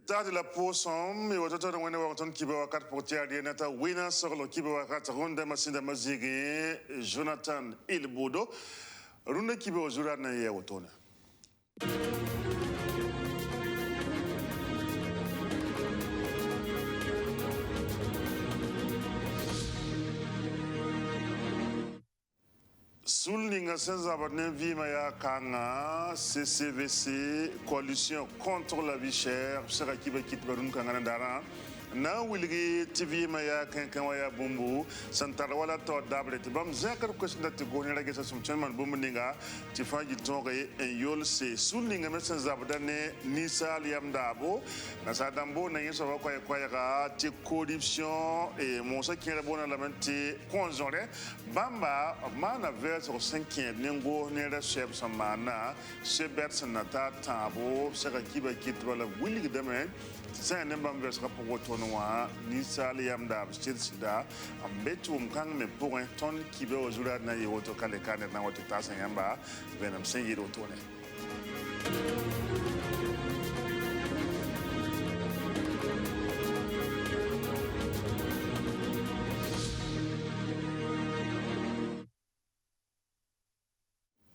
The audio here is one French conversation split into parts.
de la poson et watoto na wene waton kibe wakat potia di nata wina soklo kibe wakat ronda masinda mazige Jonathan Ilbudo runda kibe ozura na ye wotona Souligna sans abonner Vimaya Kanga, CCVC, coalition contre la vie chère, sera qui va quitter Barun Kanganandara. Na wilgi TV maya kankanwaya bumbu santarwala to dabre te bam zakar kwesda te goni rage sa sumchan bumbu ninga ti faji tonge en yol se sulninga mesen zabdane nisa liam dabo na sadambo na yeso kwa ga ti corruption et mon sa qui rabona la mente konzore bamba mana vers au 5e nengo ne da chef samana chebet sanata tabo saka kiba kitwala wilgi dame sai ne bam vers ka pogo tonwa ni sali yam da sida ambetu mkang me point ton kibe ozura na yoto kale kane na wote tasa yamba venam sen yiro tone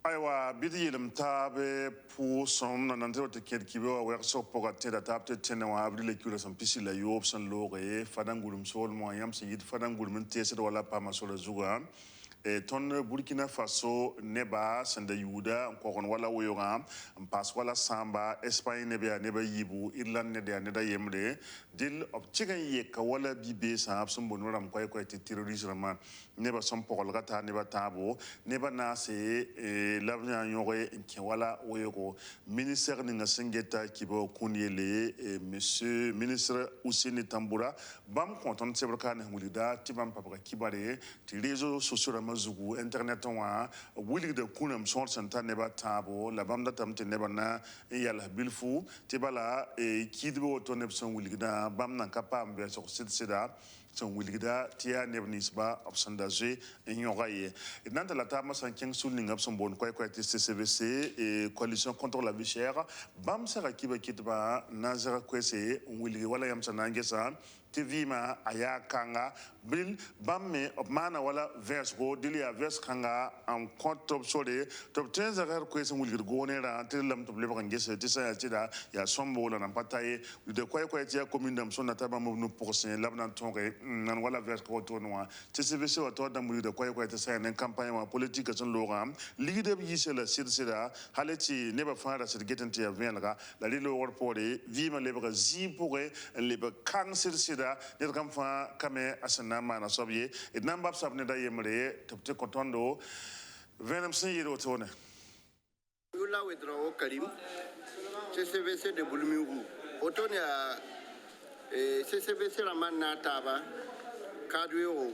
Aiwa bidi yilim tabe pour son nanante te ket kibo wer so pogate da tapte tenwa abri le kula san pisi la yob san lore fadangulum sol mo yam se yit fadangulum tese wala pa ma so la zuga et ton Burkina Faso neba senda yuda encore wala woyora pas wala samba Espagne neba yibu Irlande neba yemre dil op chicken ye ka wala bibe sa absum bonoram koy te terrorisme neba som pokol gata neba tabo neba na se l'avenir yore ki wala woyoko ministère ninga sengeta kibo kunyele monsieur ministre Ousseini Tamboura bam konton sebrkane hulida tibam papa kibare ti réseaux sociaux zugu internet wa wili de kunam son santa neba tabo la bamda tamte neba na yalla bilfu tibala kidbo to nebson wili da bamna kapam be so sida son wilgida tia nebnisba obsandaje ignoraye nanta la tama san king sulning up son bon quoi CCVC et coalition contre la vie chère bam sera kiba kitba nazara kwese wilgi wala yam sanangesa tvima aya kanga bil bamme mana wala vers go dilia vers kanga en compte top sole top 15 heures kwese wilgi gonera telam to leba ngese tisa tida ya sombo la nampataye de quoi tia commune dam son nataba mo pour sen labna tonre nan wala vers ko to noa CCVC wato da muri da kwai ta sai nan campagne politique sun logam leader yi sela sida halati ne ba fara sir getan ta venga la lilo wor pore vima le ba zi pore le ba kan sida ne kam fa kame asana mana sobye et nan bab sabne da yemre te kotondo venam sin yiro to ne yula withdraw karim CCVC de bulmiou otonia CCVC ramana taba kadweo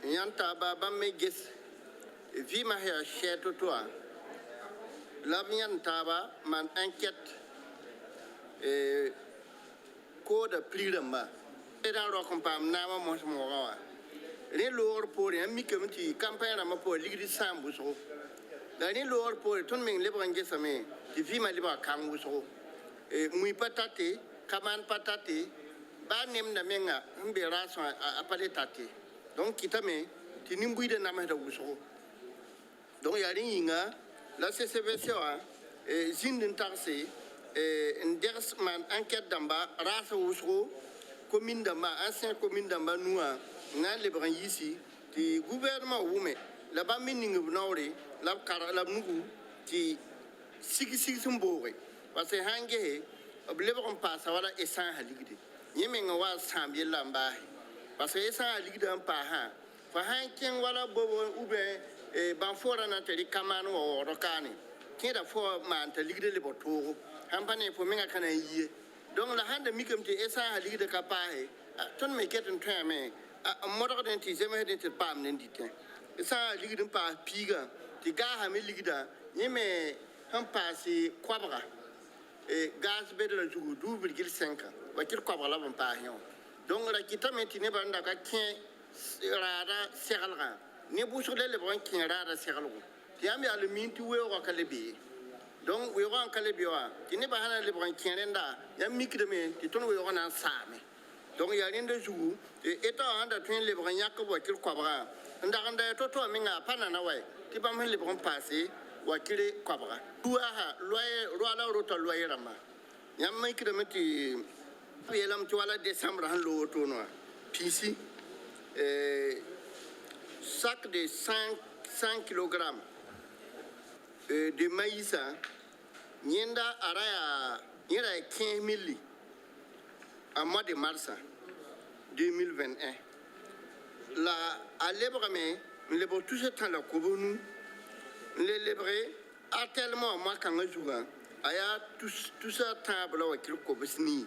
yantaba bamme ges vima ha cheto toi l'avion taba man enquête code pliramba era ro compam nama mo wa le lor pour un mikamti campagne ma pour ligri sambu so la ni lor pour ton ming le brangesame di vima liba kangu so mui patate kaman patate ba nem na menga mbera so apale tate donc kitame tinimbu de na ma da wuso donc ya ringa la CCVC wa zindin taxi nders man enquête damba rasa wuso commune damba ancien commune damba noa na le bran yisi ti gouvernement wume la ba miningu nore la kara la nugu ti sigi sumbore parce que hange oblebe on passe wala esan haligide yemenga wa sambi lamba parce que esan haligide en pa ha fa hanken wala bobo ube ban fora na teri kamano o rokani kida fo man ta ligide le boto hampane fo menga kana yi donc la hande mikem te esan haligide ka pa he ton me keten trame modo den ti zeme den te pam nen ditin esan haligide pa piga ti ga ha me ligida yeme han passe kwabra gaz bedel jugu 2,5 wakir kwabra la bon pa hion donc la kitamenti ne banda ka kien rada seralra ne bu sur le bon kien rada seralro ti am ya le minti we o ka le bi donc we wan kale biwa ti ne ba hana le bran kienenda ya mikde me ti ton we wan same donc ya rende jugu eta anda twin le bran yak bo kil kwabra ndaganda to minga pana na wai ti ba me le bran passer wa kile kwabra tuwa ha loye rota loye rama ya mikde me ti yelam ti wala décembre han lo to no pisi sac de 100 kg de maïs, Nienda Araya, 15 000 en mois de mars 2021. Là, à l'Ebrame, nous l'avons tout ce temps là, nous l'Ebre a tellement moi quand je joue, il y a tout ça table là, qui est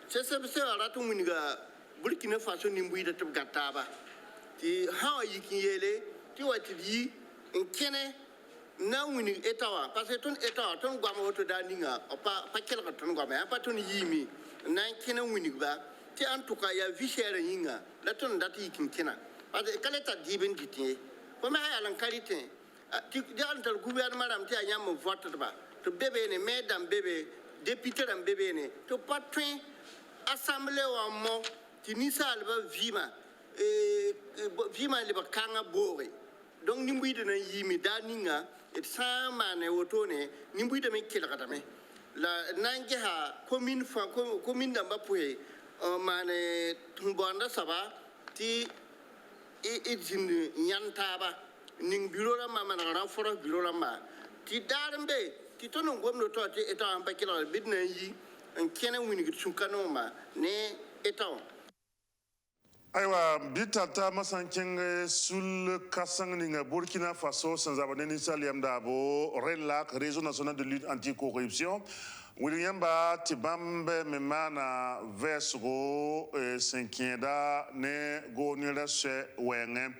c'est ça, c'est à tout le monde, Burkina Faso nimbuyi de tout gataba. Ti Hawaii qui est là, tu vois, tu dis, un kene. Na wini etawa parce que ton etawa ton gwama woto daninga pa kelka ton gwama pa ton yimi na kena wini ba ti en tout cas ya vishere yinga la ton dati yikin kena parce que kaleta diben ditie ko ma ya lan qualité ti diantal gouvernement am ti anyam vote ba to bébé ne mesdames bébé député dam bébé ne to patrin assemblée wa mo ti nisal ba vima vima le ba kanga bore donc nimbuyi de na yimi daninga et ça mane wotone nimbuyi de me kelaka me la nangeha commune d'amba poué mane tumbanda saba ti izin nyantaba ning bureau la mama na renfort bureau la ma ti darmbe ti tono gomno to ti eta amba kelala bidna yi en kene wini sunkano ma ne eta Aywa bitata masankeng sul kasang ninga Burkina Faso sans abonné saliam dabo RENLAC réseau national de lutte anti-corruption William ba tibambe memana vesgo senkienda ne go nila se wenge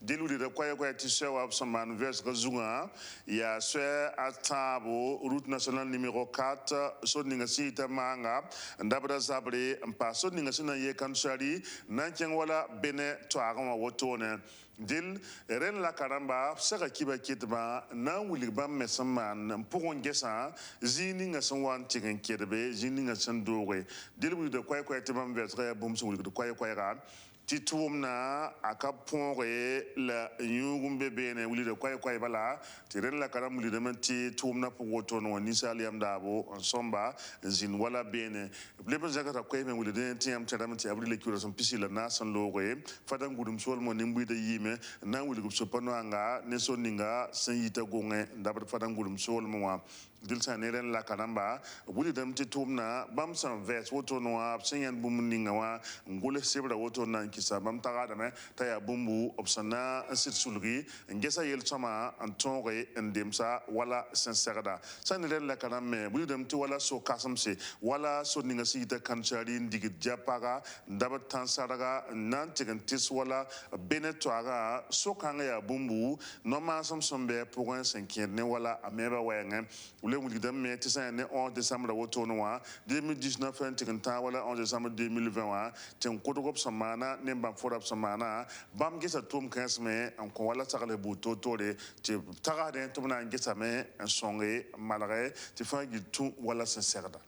diludi de kwa tisse wa saman vesgo zunga ya se atabo route nationale numéro 4 so ninga sita manga ndabra zabre mpa so ninga sina ye kansari nankeng wala bene to agama wotone dil ren la karamba saka kiba kitba na wuli bam mesaman pour ngesa zini nga sanwan tigen kedbe zini nga sandowe dil wuli de kwa tibam vesre bum so wuli de kwa ran tituum na akapore la nyugum bebene wuli de kwa bala tiren la karam wuli de menti tuum na pogoto no ni saliam dabo ensomba zin wala bene lebe zakata kwa me wuli de tiam tadam ti abri le kura son pisila na san logoye fadan gudum sol mo nimbu de yime na wuli gup so pano anga ne so ninga san yita gonge dabar fadan gudum sol mo dil saneren la kanamba wuli dem ti tumna bam san ves woto no absenyan bum ninga wa ngule sebra woto na kisa bam taga da me taya bumbu opsana sit sulgi ngesa yel chama antonre ndemsa wala senserda saneren la kaname wuli dem ti wala so kasamse wala so ninga sita kanchari ndigit japaga ndabat tansaraga nan tigantis wala benetwaga so kanga ya bumbu no ma sombe pour un cinquième ne wala ameba wenge le wuli dem me tisa ne 11 décembre woto no wa 2019 tinta wala 11 décembre 2020 wa tin kodogop samana ne bam forab samana bam gesa tum 15 me en ko wala sakale buto tore ti taga den tumna gesa me en songe malare ti fangi tu wala sincèrement.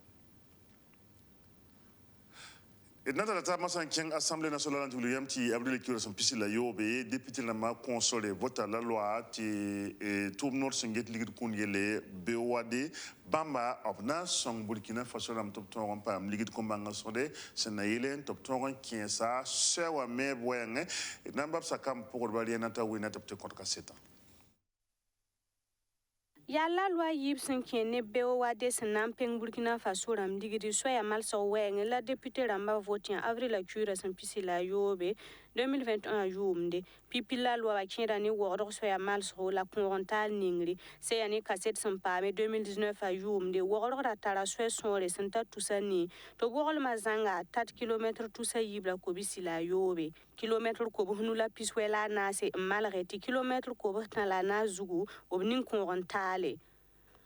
Et dans la table, l'Assemblée nationale de l'Union, qui a brûlé son piscine, député n'a consolé, vote à la loi, qui tout le monde s'est dit que BOAD, Bamba, Obna, son Burkina Faso, la top tour, pas ligue de combat, c'est Naïlen, top tour, qui est ça, c'est wa me boyang, et n'importe sa cam pour le Nata ou une top contre cassette. Yalla loi yib sen kene BOAD senam peng Burkina Faso ram digiri soya mal so weng la député ramba vote en avril la cure sen pisila yobe 2021 yumde pipi la loi bakira ni wordor soya mal so la conrental ningri c'est année cassette sen pame 2019 a yumde wordor tara soya sonre senta tusani to gol mazanga 4 km tusa yibla ko bisila yobe kilomètre ko bu la piswela na se malreti kilomètre ko bu tan la na zugu obnin conrentale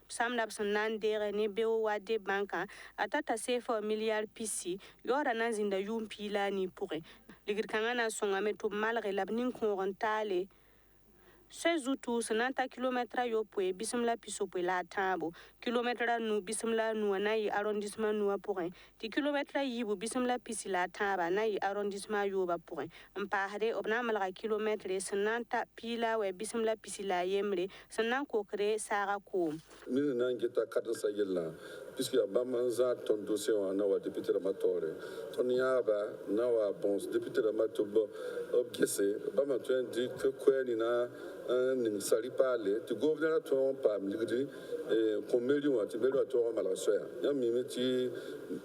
samna nan dere ni BOAD banka atata sefa milliard pisi yora nan zinda yumpi la ni pourre ligir kanga na songa meto malre labnin conrentale soe zutu senanta kilometra yo poe bisimla piso poe la tabo kilometra nu bisimla nu na yi arrondissement nu poe ti kilometra yibu bisimla pisi la taba na yi arrondissement yo ba poe mpahre obna malga kilometre senanta pila we bisimla pisi la yemre senan kokre saga ko ni na ngeta kadra sa yella puisque bama za ton dossier na wa député Ramatore ton yaba na wa bon député Ramatobo obgese bama tu dit que quoi ni na ni sali parler tu gouverneur ton pa mligdi ko melion wa ti melion to mala soya ya mi meti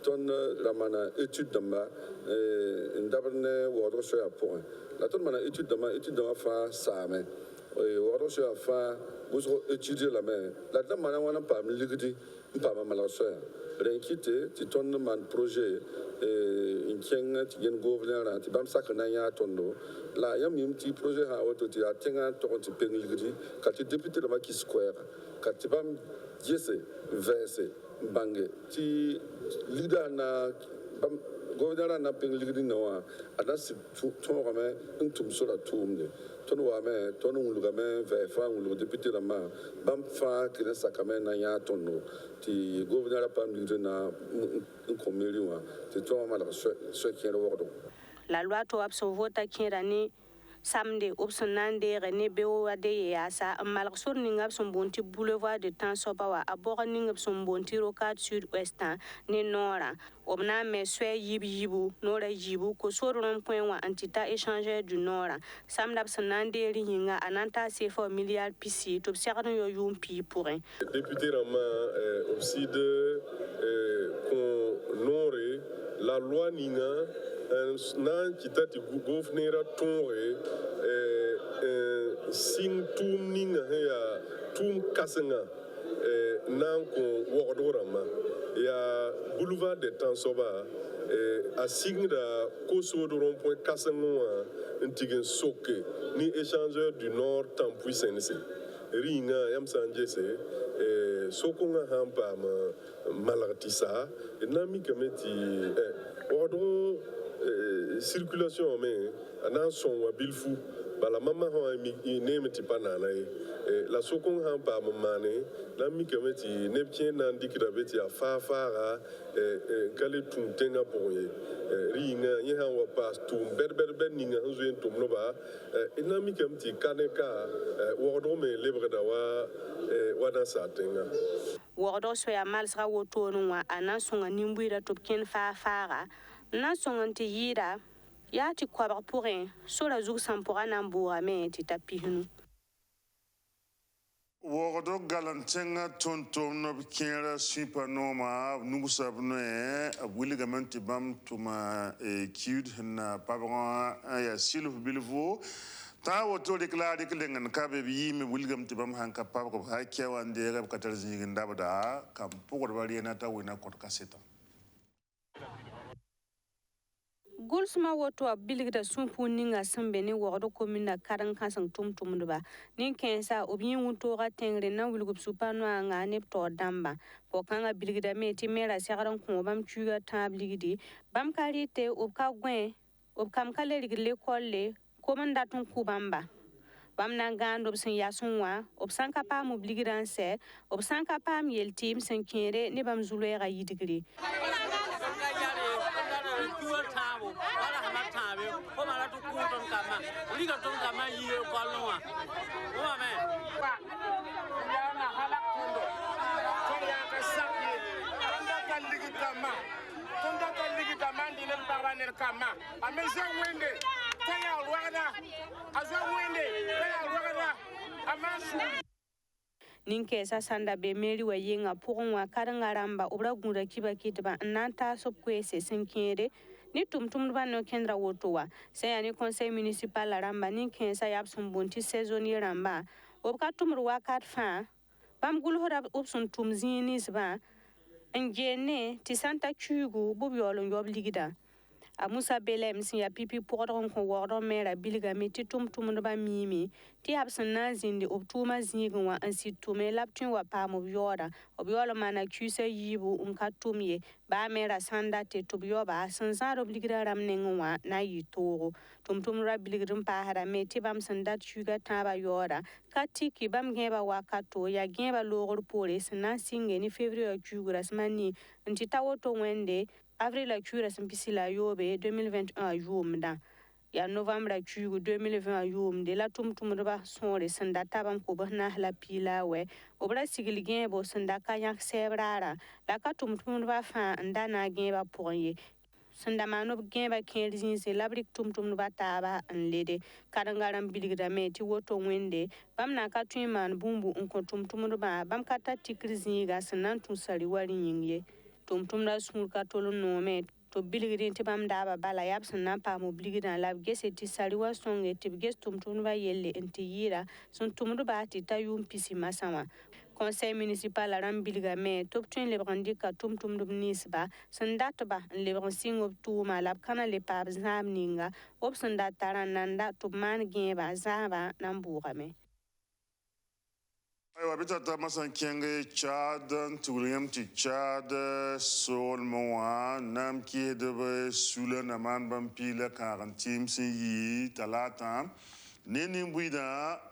ton ramana étude damba ndabrne wo soya point la ton mana étude dama fa same wo soya fa vous étudier la main la dame mana wana pa mligdi pa mala soya renkite ti ton man projet inkenga ti gen gouverneur ti bam sakana ya tondo la ya mi ti projet ha auto ti atenga to ti penligdi ka ti député la ki square ka ti bam jese verse bange ti leader na bam gouverneur na penligdi no ana si to ma ntum so la tumde ton wa me ton nguluga me ve fa ngulu député la ma bam fa ki na sakame na ya tondo ti gouverneur pa mligdi na nkomeli wa ti to ma la so kero wodo la loi to absolvota kirani samedi opsonande rene bewo ade ya sa malak sur ningap son bonti boulevard de temps sobawa abor ningap son bonti rocade sud ouest ne nora obna me swe yibu nora yibu ko sur rond point wa entité échangeur du nord samedi opsonande ringa ananta C4 milliard pc to serno yo yumpi pour député Rama obside nore la loi ninga nan kita ti gouverneur tonre sing tum ninga ya tum kasenga nan ko wordorama ya boulevard de Tansoba a signe koso de rond point kasenga ntigen soke ni échangeur du nord tampui sense ringa yam sanjese sokonga hampa malartisa nami kameti ordre circulation mais anan son wa bilfu bala mama ho mi nemeti panana la sokon han pa mamane la mi kameti neptien nan dikira beti a fara kale tun tenga boye ringa ye han wa pas tum berber ninga zo en tum no ba ina mi kameti kaneka wodo me lebre da wa na sa tenga wodo so ya malsra woto no wa anan songa nimbuira topken fara na songanti yira ya ti kwabar pourrin so la zug sampora namboura me ti tapihunu wodo galantenga tontom no bikera sipanoma nugusabno willigamenti bam tuma cute na pabron ya silf bilvo ta woto declare que lengan kabe bi mi willigamenti bam hanka pabko hakya wande rab katar zingin dabada kam pokor bari na ta wina kot kaseta Gulsma woto a biligda sumpu ninga sembe ni wogdo komina karan kasang tumtumduba nin kensa obyin wuto ga tengre na wilgup supano nga ne to damba pokanga biligda meti mera sagaran ko bam chuga tabligdi bam karite obka gwen obkam kale rigle kolle komanda tun kubamba bam nangando bsin yasunwa obsanka pa mu biligdan se obsanka pa mi yeltim senkere ne bam zulwe ga yidigri ninke sa sanda be meri wa yenga pour wa karanga ramba obra gunda kiba kitba nanta sop kwese senkere ni tumtum ba no kendra wotowa se yani conseil municipal la ramba ninke sa yab sum bonti saisonnier ramba obka tumru wa kat fa bam gul hora opsun tum zinis ba ngene ti santa chugu bob yolo yob ligida a Musa Belem sin ya pipi pɔgdg n kõ waoogd me ra bilgame tɩ tʋm-tʋmdbã miime tɩ yaa b sẽn na n zĩndi b tʋʋmã zĩigẽ wã n sɩd tʋme la b tõe n wa paam b yaooda b yaool n maana kiusa yiibu n ka tʋm ye baa me ra sãn date tɩ b yaooba sẽn zãad b ligrã rãmb nengẽ wã na n yɩ toogo tʋm-tʋmdbã bilgd n paasdame tɩ bãmb sẽn dat kuugã tãabã yaooda ka tɩky bãmb gẽebã wakato yaa gẽebã loogr poore sẽn na n sɩnge ne fevriwã kuugu rasem a nii n tɩ ta woto wẽnde avrila kuug rasem pisi la a yoobe 2021 yʋʋmdã yaa novambra kuugu 2020 yʋʋmde la tʋm-tʋmdbã sõore sẽn da ta bãmb kobs naas la piig la a wɛ b ra sigl gẽebo sẽn da ka yãk sɛɛb raarã la ka tʋm-tʋmdbã fãa n da na a gẽebã pʋgẽ ye sẽn da maan b gẽebã kẽer zĩise la b rɩk tʋm-tʋmdbã taaba n lede karengã rãmb bilgdame tɩ woto wẽnde bãmb na n ka tõe n maan bũmbu n kõ tʋm-tʋmdbã bãmb ka tar tɩkr zĩiga sẽn na n tũ sari wa rẽ yĩng ye tʋm-tʋmdã sũur ka tol n noome tɩ b bilgdẽ tɩ bãmb daaba bala yaa b sẽn na n paam b ligdã la b gese tɩ sari wã sõnge tɩ b ges tʋm-tʋmdbã yelle n tɩ yɩɩra sẽn tʋmdba tɩ ta yʋʋm pisi masã wã conseil municipal rãmb bilgame tɩ b tõe n lebg n dɩka tʋm-tʋmdb ninsba sẽn datba n lebg n sɩng b tʋʋma la b ka na le paam zãab ninga b sẽn da tarã n nanda tɩ b maan gẽebã zãabã na n bʋʋgame aywa bɩ tata masã n kẽng Tchad n tugl yãmb tɩ Tchad soolmẽ wã nam kɩɩsdb sula na maan bãmb piig la kãag n tɩɩm sẽn yɩ talaatã ne nin-bʋɩdã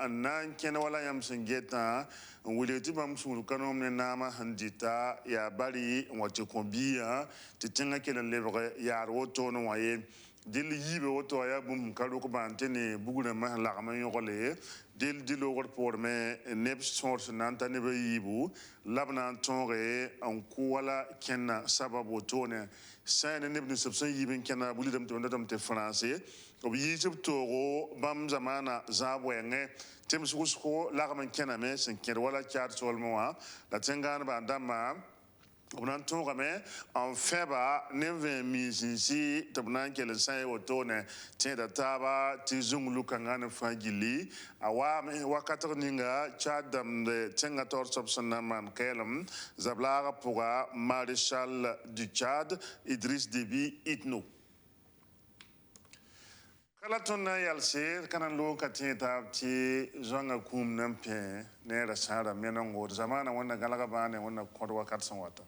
n na n kẽnd wala yãmb sẽn getã n wilg tɩ bãmb sũur ka noom ne naamã sẽn dɩta yaa bari n wa tɩ kõ biã tɩ tẽngã kell n lebg yaad wotone wã ye dɩl yiibe woto wã yaa bũmb ka rʋk bãan tɩ ne bug-rãmbã sẽn lagm n yõgle dɩl dɩ-loogr poorme neb sõor sẽn na n ta nebã yiibu la b na n tõoge n kʋ wala kẽnna sabab wotone sã ne neb ninsb sẽn yiib n kẽna bulgdame tɩ b datame tɩ français b yiis b toogo bãmb zamaana zãab wɛɛngẽ tems wʋsgo lagm n kẽname sẽn kẽd wala Tchad soolmẽ wã la tẽn-gãanebã dãmbã b na n tõogame n fẽba ne vẽ miis-zĩnsi tɩ b na n kell n sã ye wotone tẽeda taaba tɩ zũng lʋkãngã ne fãa gilli a waame wakatg ninga Tchad dãmb tẽngã taoor soab sẽn na n maan kɛɛlem zablaagã pʋga maréchal du Tchad Idriss Déby Itno kala tõnd na n yalse ka na n loog ka tẽ taab tɩ zoangã kũum na n pẽ ne ra sãara menengood zamaana wẽnna gãlga bãane wẽnna kõd wakat sẽn wata